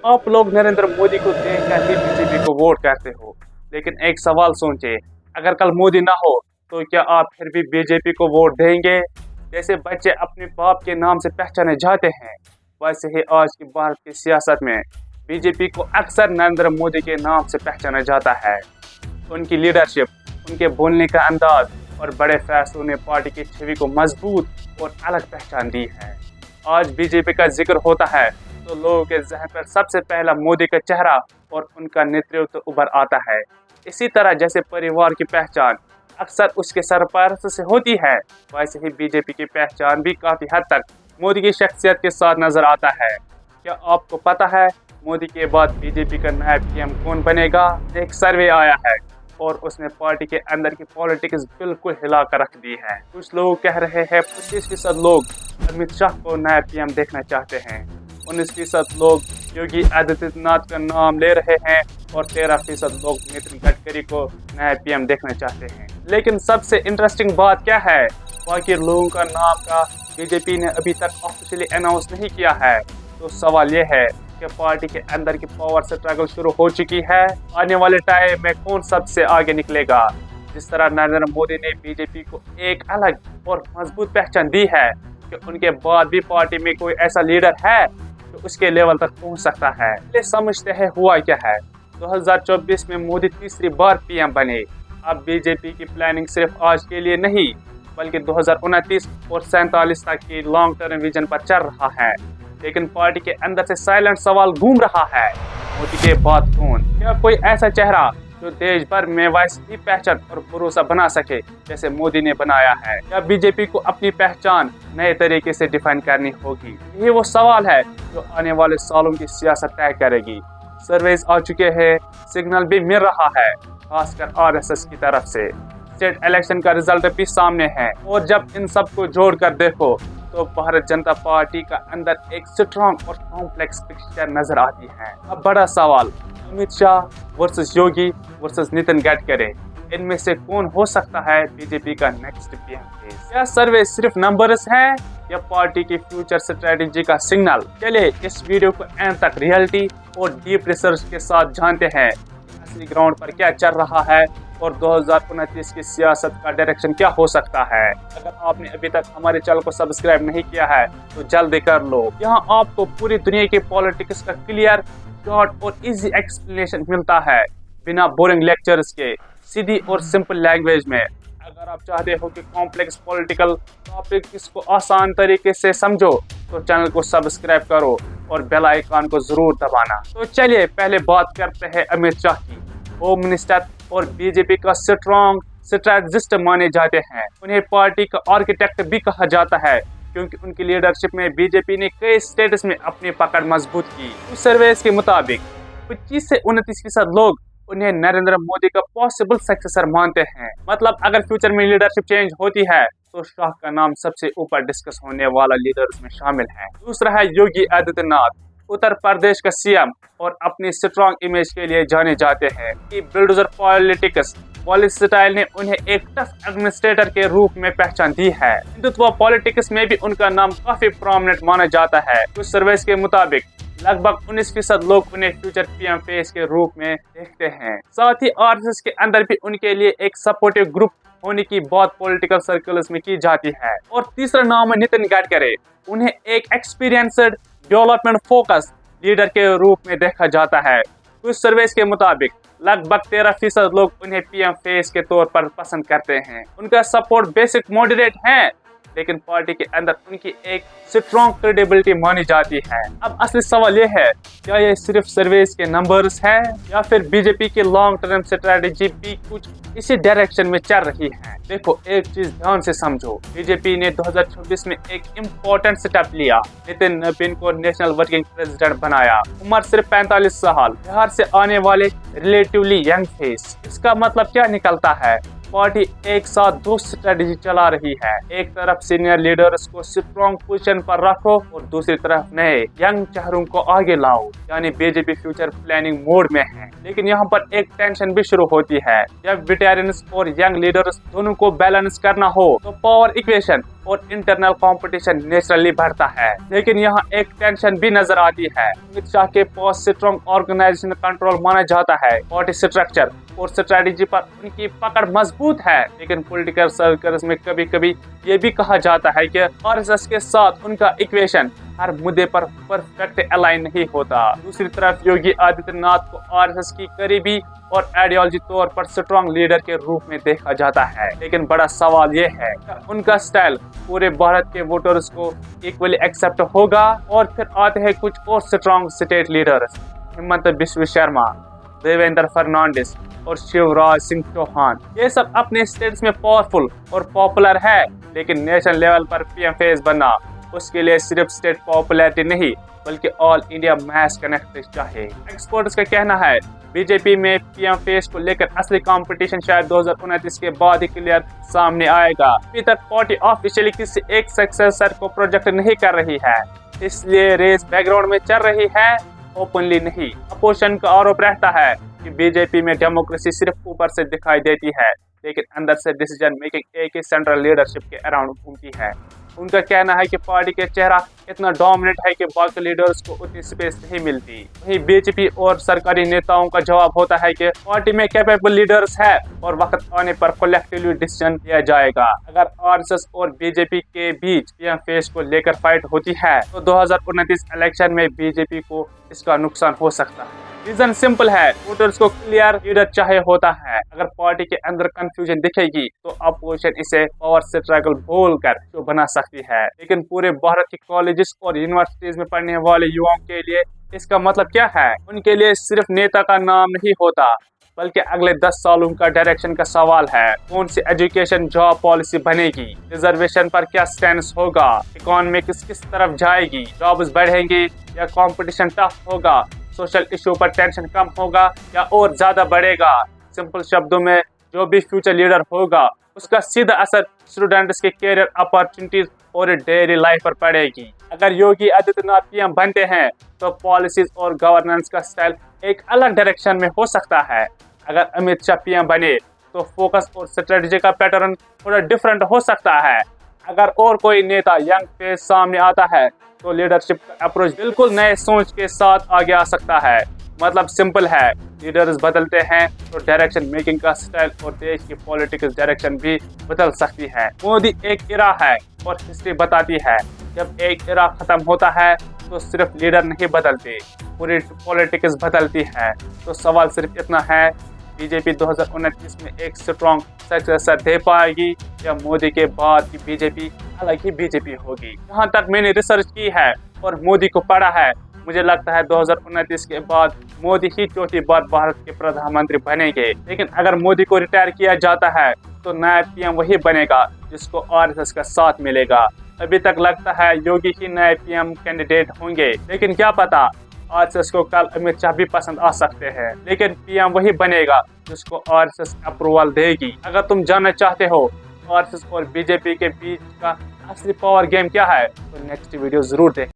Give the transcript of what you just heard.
आप लोग नरेंद्र मोदी को देखकर ही बीजेपी को वोट करते हो, लेकिन एक सवाल सोचे, अगर कल मोदी ना हो तो क्या आप फिर भी बीजेपी को वोट देंगे? जैसे बच्चे अपने बाप के नाम से पहचाने जाते हैं, वैसे ही आज की भारत की सियासत में बीजेपी को अक्सर नरेंद्र मोदी के नाम से पहचाना जाता है। उनकी लीडरशिप, उनके बोलने का अंदाज और बड़े फैसलों ने पार्टी की छवि को मजबूत और अलग पहचान दी है। आज बीजेपी का जिक्र होता है तो लोगों के जहन पर सबसे पहला मोदी का चेहरा और उनका नेतृत्व उभर आता है। इसी तरह जैसे परिवार की पहचान अक्सर उसके सरपरस्त से होती है, वैसे ही बीजेपी की पहचान भी काफी हद तक मोदी की शख्सियत के साथ नजर आता है। क्या आपको पता है मोदी के बाद बीजेपी का नया पीएम कौन बनेगा? एक सर्वे आया है और उसने पार्टी के अंदर की पॉलिटिक्स बिल्कुल हिला कर रख दी है। कुछ लोग कह रहे हैं 25% लोग अमित शाह को नया पीएम देखना चाहते हैं, 19% लोग योगी आदित्यनाथ का नाम ले रहे हैं और 13% लोग नितिन गडकरी को नया पीएम देखना चाहते हैं। लेकिन सबसे इंटरेस्टिंग बात क्या है, बाकी लोगों का नाम का बीजेपी ने अभी तक ऑफिशियली अनाउंस नहीं किया है। तो सवाल ये है कि पार्टी के अंदर की पावर स्ट्रगल शुरू हो चुकी है। आने वाले टाइम में कौन सबसे आगे निकलेगा? जिस तरह नरेंद्र मोदी ने बीजेपी को एक अलग और मजबूत पहचान दी है कि उनके बाद भी पार्टी में कोई ऐसा लीडर है जो उसके लेवल तक पहुंच सकता है। ये समझते हैं हुआ क्या है। 2024 में मोदी तीसरी बार पीएम बने। अब बीजेपी की प्लानिंग सिर्फ आज के लिए नहीं बल्कि 2029 और 47 तक की लॉन्ग टर्म विजन पर चल रहा है। लेकिन पार्टी के अंदर से साइलेंट सवाल घूम रहा है, मोदी के बाद कौन? क्या कोई ऐसा चेहरा जो देश भर में वैसी ही पहचान और भरोसा बना सके जैसे मोदी ने बनाया है? क्या बीजेपी को अपनी पहचान नए तरीके से डिफाइन करनी होगी? यही वो सवाल है जो आने वाले सालों की सियासत तय करेगी। सर्वेज आ चुके हैं, सिग्नल भी मिल रहा है, खासकर आरएसएस की तरफ से। स्टेट इलेक्शन का रिजल्ट भी सामने है और जब इन सब को जोड़कर देखो तो भारत जनता पार्टी का अंदर एक स्ट्रॉन्ग और कॉम्प्लेक्स पिक्चर नजर आती है। अब बड़ा सवाल, अमित शाह वर्सेस योगी वर्सेस नितिन गडकरी, इनमें से कौन हो सकता है बीजेपी का नेक्स्ट पीएम? क्या सर्वे सिर्फ नंबर्स है या पार्टी की फ्यूचर स्ट्रेटेजी का सिग्नल? चलिए इस वीडियो को एंड तक रियलिटी और डीप रिसर्च के साथ जानते हैं असली ग्राउंड पर क्या चल रहा है और 2029 की सियासत का डायरेक्शन क्या हो सकता है। अगर आपने अभी तक हमारे चैनल को सब्सक्राइब नहीं किया है तो जल्दी कर लो। यहाँ आपको पूरी दुनिया के पॉलिटिक्स का क्लियर, शॉर्ट और इजी एक्सप्लेनेशन मिलता है, बिना बोरिंग लेक्चर्स के, सीधी और सिंपल लैंग्वेज में। अगर आप चाहते हो कि कॉम्प्लेक्स पॉलिटिकल टॉपिक्स को आसान तरीके से समझो तो चैनल को सब्सक्राइब करो और बेल आइकन को जरूर दबाना। तो चलिए पहले बात करते हैं अमित शाह की। होम मिनिस्टर और बीजेपी का स्ट्रॉन्ग स्ट्रैटेजिस्ट माने जाते हैं। उन्हें पार्टी का आर्किटेक्ट भी कहा जाता है क्योंकि उनकी लीडरशिप में बीजेपी ने कई स्टेट्स में अपनी पकड़ मजबूत की। कुछ सर्वेस के मुताबिक 25 से 29% लोग उन्हें नरेंद्र मोदी का पॉसिबल सक्सेसर मानते हैं। मतलब अगर फ्यूचर में लीडरशिप चेंज होती है तो शाह का नाम सबसे ऊपर डिस्कस होने वाला लीडर्स में शामिल है। दूसरा है योगी आदित्यनाथ, उत्तर प्रदेश का सीएम और अपनी स्ट्रॉन्ग इमेज के लिए जाने जाते हैं। बिल्डोजर पॉलिटिक्स पॉलिसी स्टाइल ने उन्हें एक टफ एडमिनिस्ट्रेटर के रूप में पहचान दी है। हिंदुत्व पॉलिटिक्स में भी उनका नाम काफी प्रोमिनेंट माना जाता है। कुछ सर्वेस के मुताबिक लगभग 19% लोग उन्हें फ्यूचर पीएम फेस के रूप में देखते हैं। साथ ही आरएसएस के अंदर भी उनके लिए एक सपोर्टिव ग्रुप होने की बात पॉलिटिकल सर्कल्स में की जाती है। और तीसरा नाम है नितिन गडकरी। उन्हें एक एक्सपीरियंस्ड डेवलपमेंट फोकस लीडर के रूप में देखा जाता है। कुछ सर्वेस के मुताबिक लगभग 13% लोग उन्हें पीएम फेस के तौर पर पसंद करते हैं। उनका सपोर्ट बेसिक मॉडरेट है लेकिन पार्टी के अंदर उनकी एक स्ट्रॉन्ग क्रेडिबिलिटी मानी जाती है। अब असली सवाल ये है, क्या ये सिर्फ सर्वेस के नंबर्स है या फिर बीजेपी की लॉन्ग टर्म स्ट्रेटेजी भी कुछ इसी डायरेक्शन में चल रही है? देखो एक चीज ध्यान से समझो, बीजेपी ने 2026 में एक इम्पोर्टेंट स्टेप लिया। नितिन नवीन को नेशनल वर्किंग प्रेसिडेंट बनाया। उम्र सिर्फ 45 साल, बिहार से आने वाले रिलेटिवली यंग फेस। इसका मतलब क्या निकलता है? पार्टी एक साथ दो स्ट्रेटेजी चला रही है। एक तरफ सीनियर लीडर्स को स्ट्रॉन्ग पोजीशन पर रखो और दूसरी तरफ नए यंग चेहरों को आगे लाओ, यानी बीजेपी फ्यूचर प्लानिंग मोड में है। लेकिन यहाँ पर एक टेंशन भी शुरू होती है। जब वेटरन्स और यंग लीडर्स दोनों को बैलेंस करना हो तो पावर इक्वेशन और इंटरनल कंपटीशन नेचुरली बढ़ता है। लेकिन यहाँ एक टेंशन भी नजर आती है। अमित शाह के पोस्ट स्ट्रॉन्ग ऑर्गेनाइजेशन कंट्रोल माना जाता है। पार्टी स्ट्रक्चर और स्ट्रेटेजी पर उनकी पकड़ मजबूत है। लेकिन पॉलिटिकल सर्कल्स में कभी कभी ये भी कहा जाता है कि आरएसएस के साथ उनका इक्वेशन हर मुद्दे पर परफेक्ट अलाइन नहीं होता। दूसरी तरफ योगी आदित्यनाथ को आरएसएस की करीबी और आइडियोलॉजी तौर पर स्ट्रॉन्ग लीडर के रूप में देखा जाता है। लेकिन बड़ा सवाल ये है उनका स्टाइल पूरे भारत के वोटर्स को इक्वली एक्सेप्ट होगा। और फिर आते हैं कुछ और strong state leaders, Himanta Biswa Sarma, Devendra Fernandes और शिवराज सिंह चौहान। ये सब अपने स्टेट्स में पावरफुल और पॉपुलर है, लेकिन नेशनल लेवल पर पीएम फेस बनना उसके लिए सिर्फ स्टेट पॉपुलैरिटी नहीं बल्कि ऑल इंडिया मैच कनेक्ट चाहिए। एक्सपर्ट्स का कहना है बीजेपी में पीएम फेस को लेकर असली कंपटीशन शायद 2029 के बाद ही क्लियर सामने आएगा। अभी तक पार्टी ऑफिशियली किसी एक सक्सेसर को प्रोजेक्ट नहीं कर रही है, इसलिए रेस बैकग्राउंड में चल रही है, ओपनली नहीं। अपोजिशन का आरोप रहता है कि बीजेपी में डेमोक्रेसी सिर्फ ऊपर से दिखाई देती है, लेकिन अंदर से डिसीजन मेकिंग एक ही सेंट्रल लीडरशिप के अराउंड घूमती है। उनका कहना है कि पार्टी के चेहरा इतना डोमिनेट है कि बाकी लीडर्स को उतनी स्पेस नहीं मिलती। वहीं बीजेपी और सरकारी नेताओं का जवाब होता है कि पार्टी में कैपेबल लीडर्स है और वक्त आने पर कलेक्टिवली डिसीजन लिया जाएगा। अगर आरएसएस और बीजेपी के बीच पीएम फेस को लेकर फाइट होती है तो 2029 इलेक्शन में बीजेपी को इसका नुकसान हो सकता है। रीजन सिंपल है, वोटर्स को क्लियर लीडर चाहिए होता है। अगर पार्टी के अंदर कंफ्यूजन दिखेगी तो अपोजिशन इसे पावर स्ट्रगल बोलकर शो बना सकती है। लेकिन पूरे भारत के कॉलेजेस और यूनिवर्सिटीज में पढ़ने वाले युवाओं के लिए इसका मतलब क्या है? उनके लिए सिर्फ नेता का नाम नहीं होता बल्कि अगले 10 सालों का डायरेक्शन का सवाल है। कौन सी एजुकेशन जॉब पॉलिसी बनेगी, रिजर्वेशन पर क्या स्टैंड होगा, इकोनॉमी किस तरफ जाएगी, जॉब्स बढ़ेंगी या कंपटीशन टफ होगा, सोशल इशू पर टेंशन कम होगा या और ज्यादा बढ़ेगा। सिंपल शब्दों में जो भी फ्यूचर लीडर होगा उसका सीधा असर स्टूडेंट्स के कैरियर अपॉर्चुनिटीज और डेली लाइफ पर पड़ेगी। अगर योगी आदित्यनाथ पीएम बनते हैं तो पॉलिसीज और गवर्नेंस का स्टाइल एक अलग डायरेक्शन में हो सकता है। अगर अमित शाह पीएम बने तो फोकस और स्ट्रेटजी का पैटर्न थोड़ा डिफरेंट हो सकता है। अगर और कोई नेता यंग फेस सामने आता है तो लीडरशिप का अप्रोच बिल्कुल नए सोच के साथ आगे आ सकता है। मतलब सिंपल है, लीडर्स बदलते हैं तो डायरेक्शन मेकिंग का स्टाइल और देश की पॉलिटिकल डायरेक्शन भी बदल सकती है। मोदी एक इरा है और हिस्ट्री बताती है जब एक इरा खत्म होता है तो सिर्फ लीडर नहीं बदलते, पूरी पॉलिटिक्स बदलती है। तो सवाल सिर्फ इतना है, बीजेपी 2029 में एक स्ट्रॉन्ग सक्सेसर दे पाएगी या मोदी के बाद की बीजेपी अलग ही बीजेपी होगी? जहाँ तक मैंने रिसर्च की है और मोदी को पढ़ा है, मुझे लगता है 2029 के बाद मोदी ही चौथी बार भारत के प्रधानमंत्री बनेंगे। लेकिन अगर मोदी को रिटायर किया जाता है तो नया पीएम वही बनेगा जिसको आरएसएस का साथ मिलेगा। अभी तक लगता है योगी ही नए पीएम कैंडिडेट होंगे, लेकिन क्या पता आरएसएस को कल अमित शाह भी पसंद आ सकते हैं। लेकिन पीएम वही बनेगा जिसको आरएसएस अप्रूवल देगी। अगर तुम जानना चाहते हो आरएसएस और बीजेपी के बीच का असली पावर गेम क्या है तो नेक्स्ट वीडियो जरूर देखें।